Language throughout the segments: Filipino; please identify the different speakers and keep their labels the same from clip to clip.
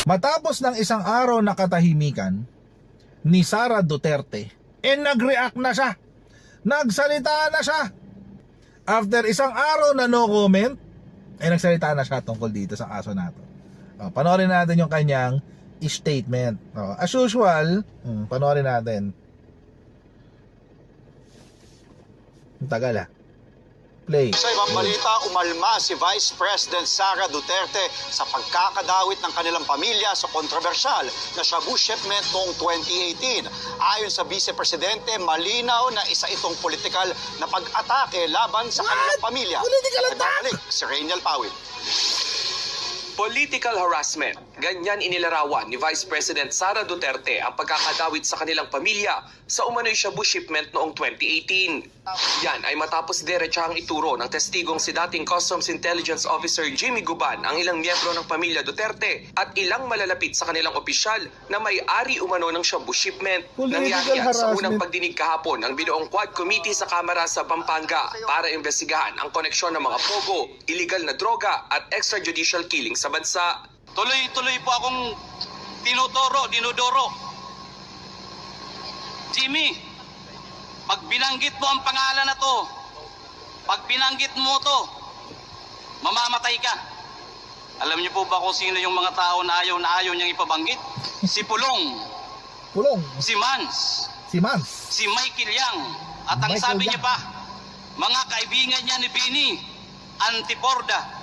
Speaker 1: Matapos ng isang araw na katahimikan ni Sara Duterte, nag-react na siya. Nagsalita na siya. After isang araw na no comment, nagsalita na siya tungkol dito sa kaso nato. Panoorin natin yung kanyang statement. As usual, panoorin natin. Ang tagal Play.
Speaker 2: Sa ibang balita, umalma si Vice President Sara Duterte sa pagkakadawit ng kanilang pamilya sa kontrobersyal na shabu shipment noong 2018. Ayon sa Vice Presidente, malinaw na isa itong politikal na pag-atake laban sa kanilang pamilya.
Speaker 1: Political attack!
Speaker 2: Ibabalik si Rainiel Pawit.
Speaker 3: Political harassment. Ganyan inilarawan ni Vice President Sara Duterte ang pagkakadawit sa kanilang pamilya sa umano'y shabu shipment noong 2018. Yan ay matapos diretsahang ituro ng testigong si dating Customs Intelligence Officer Jimmy Guban ang ilang miyembro ng pamilya Duterte at ilang malalapit sa kanilang opisyal na may-ari umano ng shabu shipment. Nangyari yan sa unang pagdinig kahapon ng binuong Quad Committee sa Kamara sa Pampanga para imbestigahan ang koneksyon ng mga pogo, iligal na droga at extrajudicial killing sa bansa.
Speaker 4: Tuloy-tuloy po akong dinodoro. Jimmy, pag binanggit mo ang pangalan na to, pag binanggit mo to, mamamatay ka. Alam niyo po ba kung sino yung mga tao na ayaw niyang ipabanggit? Si Pulong, si Mans, si Michael Yang. At ang sabi niya pa, mga kaibigan niya ni Bini, Antiporda.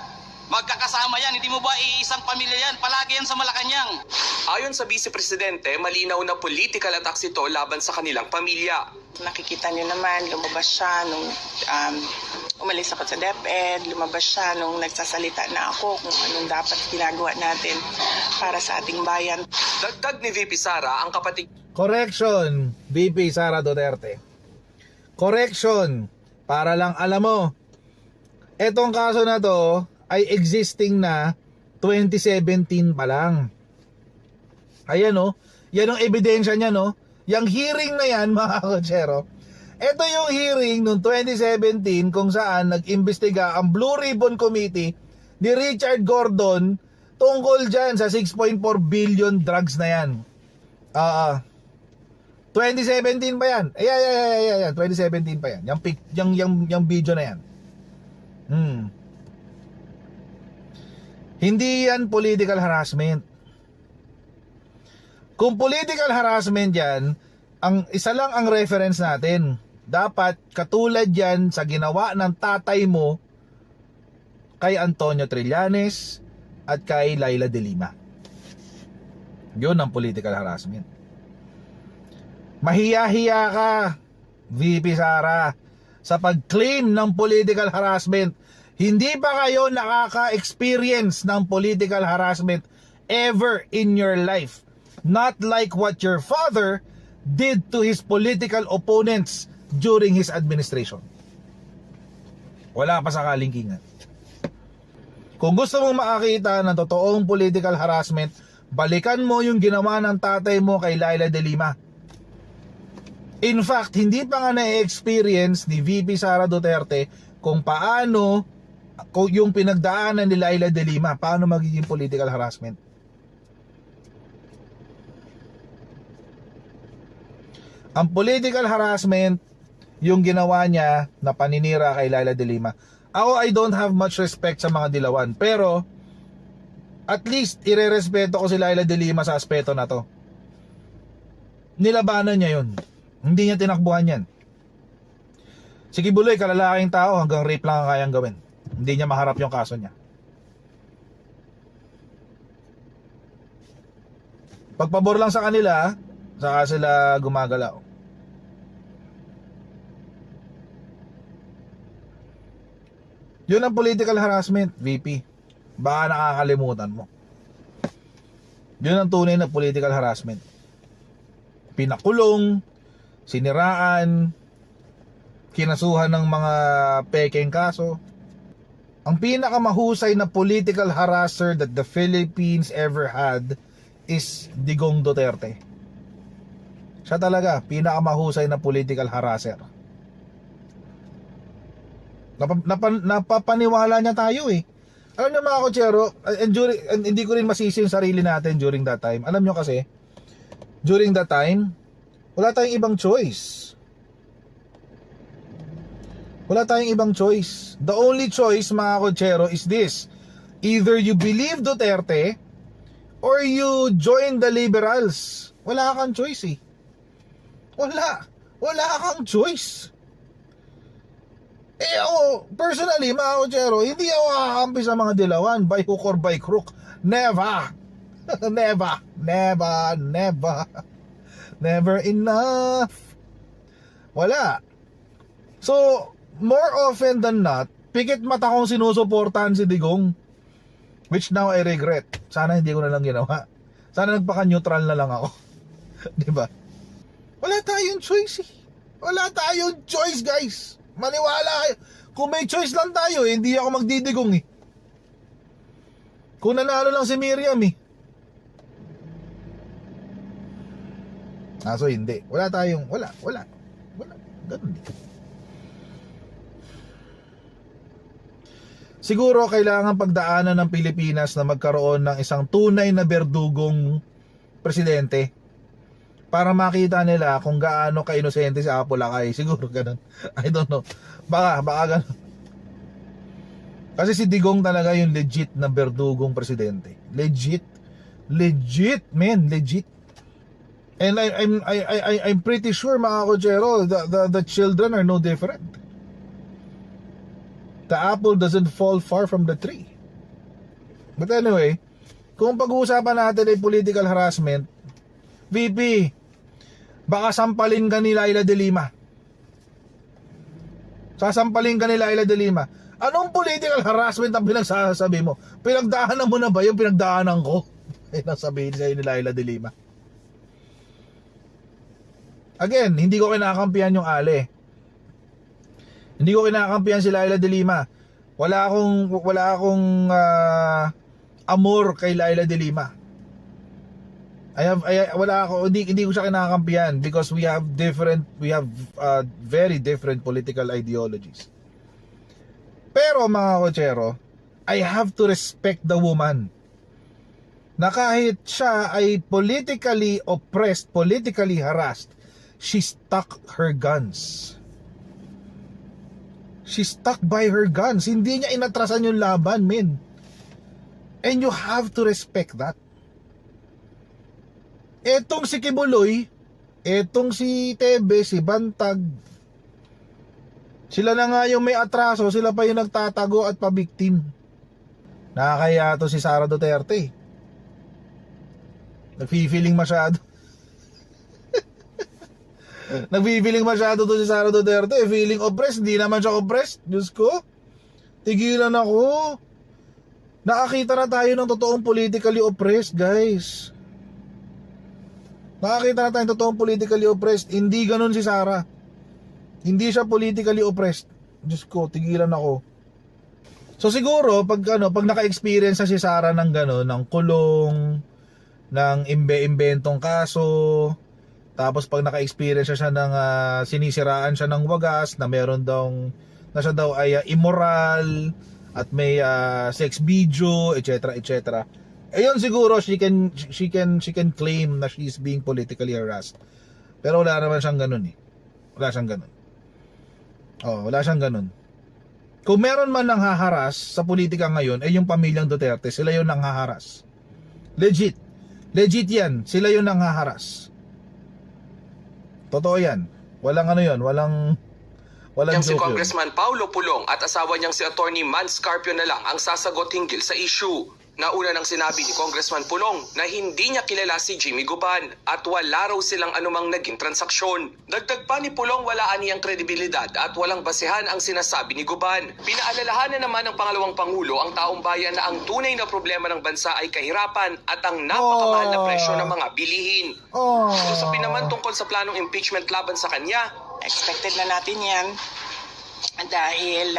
Speaker 4: Magkakasama yan, hindi mo ba iisang pamilya yan? Palagi yan sa Malacanang.
Speaker 3: Ayon sa Vice Presidente, malinaw na political attacks ito laban sa kanilang pamilya.
Speaker 5: Nakikita niyo naman, lumabas siya nung umalis ako sa DepEd, lumabas siya nung nagsasalita na ako kung anong dapat ginagawa natin para sa ating bayan.
Speaker 3: Dagdag ni VP Sara ang kapatid.
Speaker 1: Correction, VP Sara Duterte. Correction, para lang alam mo, etong kaso na to ay existing na 2017 pa lang. Ayan yan ang ebidensya niya Yung hearing na yan mga kotsero, ito yung hearing noong 2017 kung saan nag-imbestiga ang Blue Ribbon Committee ni Richard Gordon tungkol dyan sa 6.4 billion drugs na yan. 2017 pa yan. Ayan, 2017 pa yan. Yung video na yan. Hindi yan political harassment. Kung political harassment yan, isa lang ang reference natin. Dapat katulad yan sa ginawa ng tatay mo kay Antonio Trillanes at kay Laila de Lima. Yun ang political harassment. Mahiya-hiya ka, VP Sara, sa pag-claim ng political harassment. Hindi ba kayo nakaka-experience ng political harassment ever in your life? Not like what your father did to his political opponents during his administration. Wala pa sa kalingkingan. Kung gusto mong makakita ng totoong political harassment, balikan mo yung ginawa ng tatay mo kay Laila de Lima. In fact, hindi pa nga na-experience ni VP Sara Duterte kung paano yung pinagdaanan ni Laila de Lima, paano magiging political harassment. Ang political harassment, yung ginawa niya na paninira kay Laila de Lima. Ako, I don't have much respect sa mga dilawan, pero at least irerespeto ko si Laila de Lima sa aspeto na to. Nilabanan niya yun. Hindi niya tinakbuhan yan. Si Kibuloy, kalalaking tao, hanggang rape lang ang kayang gawin. Hindi niya maharap yung kaso niya. Pagpabor lang sa kanila, saka sila gumagalaw. Yun ang political harassment, VP. Baka nakakalimutan mo. Yun ang tunay na political harassment. Pinakulong, siniraan, kinasuhan ng mga pekeng kaso. Ang pinakamahusay na political harasser that the Philippines ever had is Digong Duterte. Siya talaga, pinakamahusay na political harasser. Napapaniwala niya tayo Alam nyo mga kotsero, and hindi ko rin masisi yung sarili natin during that time. Alam nyo kasi, during that time, wala tayong ibang choice. Wala tayong ibang choice. The only choice mga kotsero is this. Either you believe Duterte or you join the liberals. Wala kang choice eh. Wala kang choice. Ako, personally, mga kotsero, hindi ako kakampi sa mga dilawan by hook or by crook. Never. Never enough. Wala. So, more often than not, pikit mata kong sinusuportahan si Digong. Which now I regret. Sana hindi ko na lang ginawa. Sana nagpaka-neutral na lang ako. Diba? Wala tayong choice eh. Wala tayong choice, guys. Maniwala kayo. Kung may choice lang tayo, hindi ako magdidigong eh. Kung nanalo lang si Miriam eh. So hindi. Wala. Ganun din. Siguro kailangan pagdaanan ng Pilipinas na magkaroon ng isang tunay na berdugong presidente. Para makita nila kung gaano ka-inosente si Apo Lakay. Siguro ganun. I don't know. Baka ganun. Kasi si Digong talaga yung legit na berdugong presidente. Legit, man, legit. And I'm pretty sure mga kotsero, the children are no different. The apple doesn't fall far from the tree. But anyway, kung pag-uusapan natin ay political harassment, VP, baka sampalin ka ni Laila de Lima. Sasampalin ka ni Laila de Lima. Anong political harassment ang pinagsasabi mo? Pinagdaanan mo na ba yung pinagdaanan ko? Ay, nasabihin sa'yo ni Laila de Lima. Again, hindi ko kinakampihan yung Ale. Hindi ko kinakampihan si Laila de Lima. Wala akong amor kay Laila de Lima. Hindi ko siya kinakampihan because we have very different political ideologies. Pero mga kotsero, I have to respect the woman. Na kahit siya ay politically oppressed, politically harassed, she stuck her guns. She stuck by her guns. Hindi niya inatrasan yung laban, men. And you have to respect that. Etong si Kibuloy, etong si Tebe, si Bantag, sila na nga yung may atraso, sila pa yung nagtatago at pabiktim. Nakakaya to si Sara Duterte. Nagfi-feeling masyado. Nagfi-feeling masyado to si Sara Duterte. Feeling oppressed, hindi naman siya oppressed. Diyos ko, tigilan ako. Nakakita na tayo ng totoong politically oppressed, guys. Nakakita na tayo totoong politically oppressed. Hindi ganun si Sara. Hindi siya politically oppressed. Diyos ko, tigilan ako. So siguro pag naka-experience na si Sara ng gano'n, ng kulong, ng imbe-imbentong kaso, tapos pag naka-experience siya ng sinisiraan siya ng wagas na meron daw na siya daw ay immoral at may sex video, etc. Ayun siguro she can claim na she's being politically harassed. Pero wala naman siyang ganun eh. Wala siyang ganun. Kung meron man nang haharas sa politika ngayon ay yung pamilyang Duterte, sila yung nang haharas. Legit yan, sila yung nang haharas. Totoo yan. Walang
Speaker 3: Yang si
Speaker 1: joke yun.
Speaker 3: Congressman Paulo Pulong at asawa niyang si Attorney Man Scarpio na lang ang sasagot hinggil sa issue. Nauna nang sinabi ni Congressman Pulong na hindi niya kilala si Jimmy Guban at wala raw silang anumang naging transaksyon. Dagdag pa ni Pulong wala aniyang kredibilidad at walang basehan ang sinasabi ni Guban. Pinaalalahanan naman ng pangalawang Pangulo ang taong bayan na ang tunay na problema ng bansa ay kahirapan at ang napakamahal na presyo ng mga bilihin. Usapin naman tungkol sa planong impeachment laban sa kanya.
Speaker 5: Expected na natin yan dahil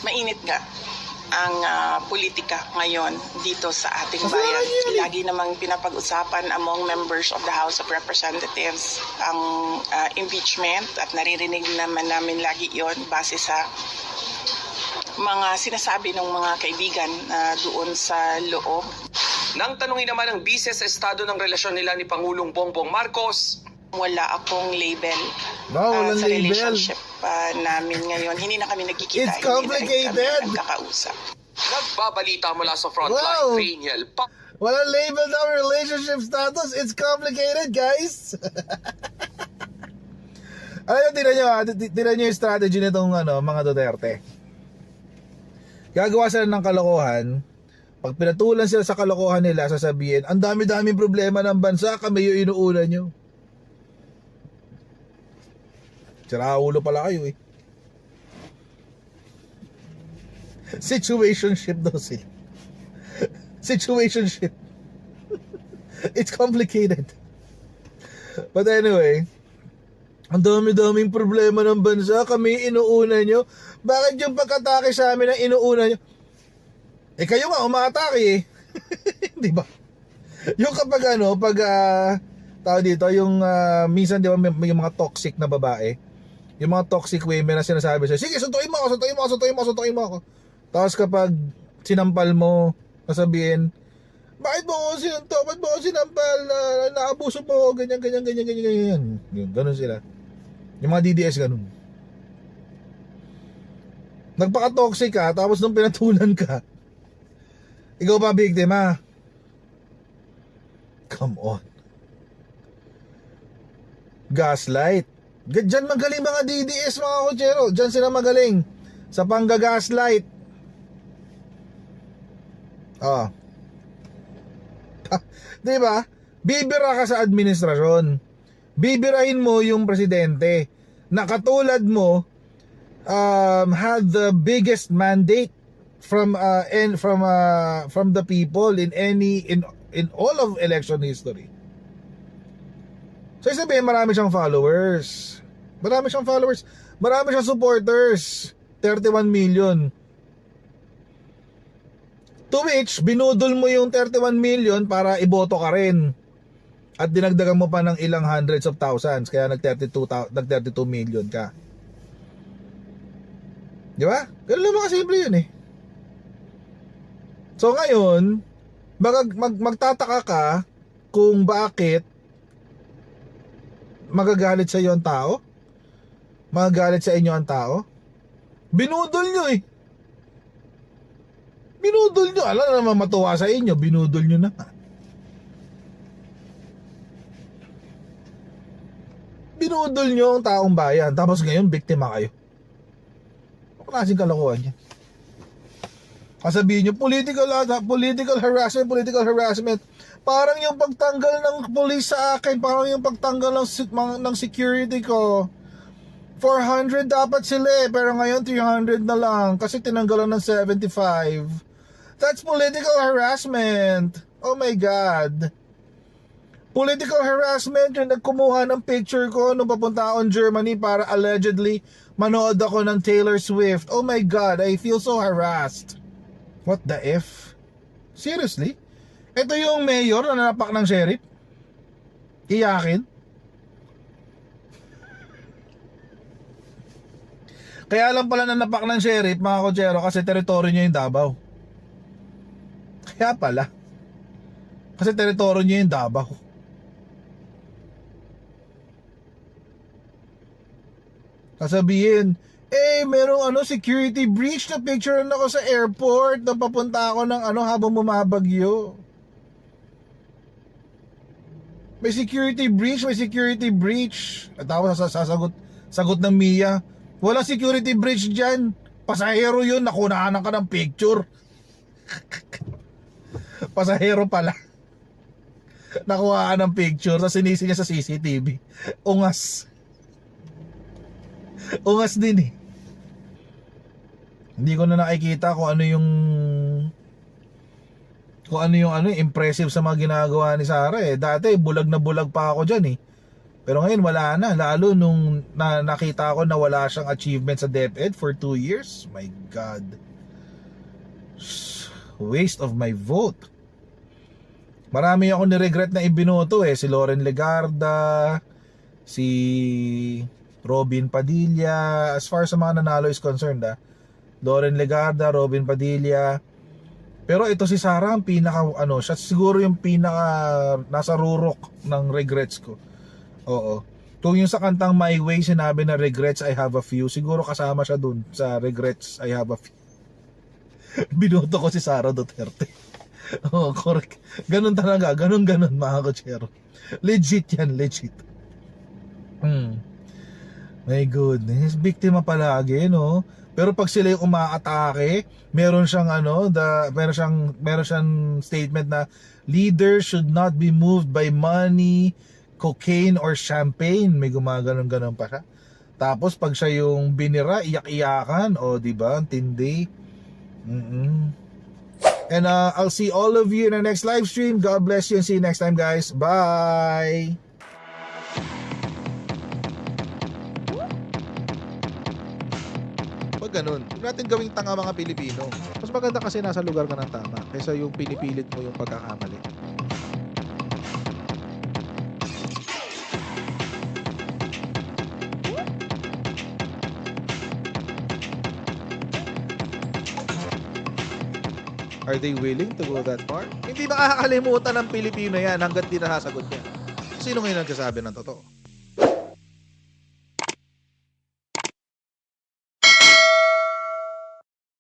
Speaker 5: mainit nga ang politika ngayon dito sa ating bayan. Lagi namang pinapag-usapan among members of the House of Representatives ang impeachment at naririnig naman namin lagi yon base sa mga sinasabi ng mga kaibigan doon sa loob.
Speaker 3: Nang tanungin naman ng bise sa estado ng relasyon nila ni Pangulong Bongbong Marcos,
Speaker 5: Wala akong label
Speaker 1: Walang
Speaker 5: sa
Speaker 1: label.
Speaker 5: relationship namin ngayon. Hindi na kami nagkikita.
Speaker 1: It's
Speaker 5: Hindi na rin
Speaker 1: complicated.
Speaker 5: kami nagkakausap.
Speaker 3: nagbabalita mula sa frontline,
Speaker 1: Wow.
Speaker 3: Rainiel
Speaker 1: Walang label ng relationship status. It's complicated, guys. Alam nyo, tinan nyo yung strategy nitong mga Duterte. Gagawa sila ng kalokohan. Pag pinatulan sila sa kalokohan nila, sasabihin, ang dami-daming problema ng bansa, kami yung inuuna nyo. Siraulo pala kayo eh. Situationship daw sila. Situationship. It's complicated. But anyway, ang dami-daming problema ng bansa, kami inuuna nyo. Bakit yung pagkatake sa amin ang inuuna nyo? Eh kayo nga umatake eh. Di ba? Yung kapag tao dito, yung minsan di ba may mga toxic na babae, yung mga toxic women na sinasabi sa'yo, sige suntuin mo ako. Tapos kapag sinampal mo, sasabihin, bakit mo ako sinuntok? Bakit mo ako sinampal? Naabuso mo ako, ganyan. Ganun sila. Yung mga DDS ganun. Nagpaka-toxic ka, tapos nung pinatulan ka, ikaw pa biktima. Come on. Gaslight. Diyan magaling mga DDS, mga kotsero. Diyan sila magaling. Sa panggagaslight. Diba? Bibira ka sa administrasyon. Bibirahin mo yung presidente na katulad mo had the biggest mandate from the people in all of election history. So sabihin, marami siyang followers. Marami siyang supporters. 31 million. To which, binudol mo yung 31 million para iboto ka rin. At dinagdagan mo pa ng ilang hundreds of thousands. Kaya nag-32 million ka. Di ba? Ganun lang mga simple yun eh. So ngayon, magtataka ka kung bakit magagalit sa iyo ang tao? Magagalit sa inyo ang tao? Binudol nyo eh. Binudol nyo. Alam na naman matuwa sa inyo. Binudol nyo na. Binudol nyo ang taong bayan. Tapos ngayon, biktima kayo. Ano klaseng kalokohan yan? Kasabihin nyo, political harassment. Parang yung pagtanggal ng police sa akin, parang yung pagtanggal ng security ko. 400 dapat sila eh, pero ngayon 300 na lang kasi tinanggalan ng 75. That's political harassment. Oh my God. Political harassment yung nagkumuha ng picture ko nung papunta akong Germany para allegedly manood ako ng Taylor Swift. Oh my God, I feel so harassed. What the F? Seriously? Ito yung mayor na nanapak ng sheriff? Iyakin? Kaya lang pala nanapak ng sheriff, mga kotsero, kasi teritoryo niya yung Davao. Kaya pala. Kasi teritoryo niya yung Davao. Sasabihin, merong security breach na picture ako sa airport nang papunta ako ng habang bumabagyo. May security breach. At tapos sagot ng Mia, walang security breach dyan. Pasahero yun, nakunahan ka ng picture. Pasahero pala. Nakuha ng picture, tapos sinisi niya sa CCTV. Ungas din eh. Hindi ko na nakikita kung ano yung impressive sa mga ginagawa ni Sara eh. Dati bulag na bulag pa ako dyan eh. Pero ngayon wala na. Lalo nung nakita ko na wala siyang achievement sa DepEd for 2 years. My God. Waste of my vote. Marami ako niregret na ibinoto eh. Si Loren Legarda, si Robin Padilla. As far as sa mga nanalo is concerned Loren Legarda, Robin Padilla. Pero ito si Sara ang pinaka siya siguro yung pinaka nasa rurok ng regrets ko. Oo. Kung yung sa kantang My Way sinabi na regrets I have a few, siguro kasama siya dun sa regrets I have a few. Binoto ko si Sara Duterte. Oo, correct. Ganun talaga, ganun mga kotsero. Legit yan, legit. My goodness, biktima palagi, no? Pero pag sila yung umaatake, meron siyang meron siyang statement na leaders should not be moved by money, cocaine or champagne. May gumaganon-ganon pa siya. Tapos pag siya yung binira, iyak-iyakan, di ba? Ang tindi. And I'll see all of you in our next live stream. God bless you and see you next time, guys. Bye. Pag ganun, huwag natin gawing tanga mga Pilipino. Mas maganda kasi nasa lugar ka ng tama kaysa yung pinipilit mo yung pagkakamali. Are they willing to go that far? Hindi makakalimutan ng Pilipino yan hanggat di nasasagot yan. Sino ngayon nagsasabi ng totoo?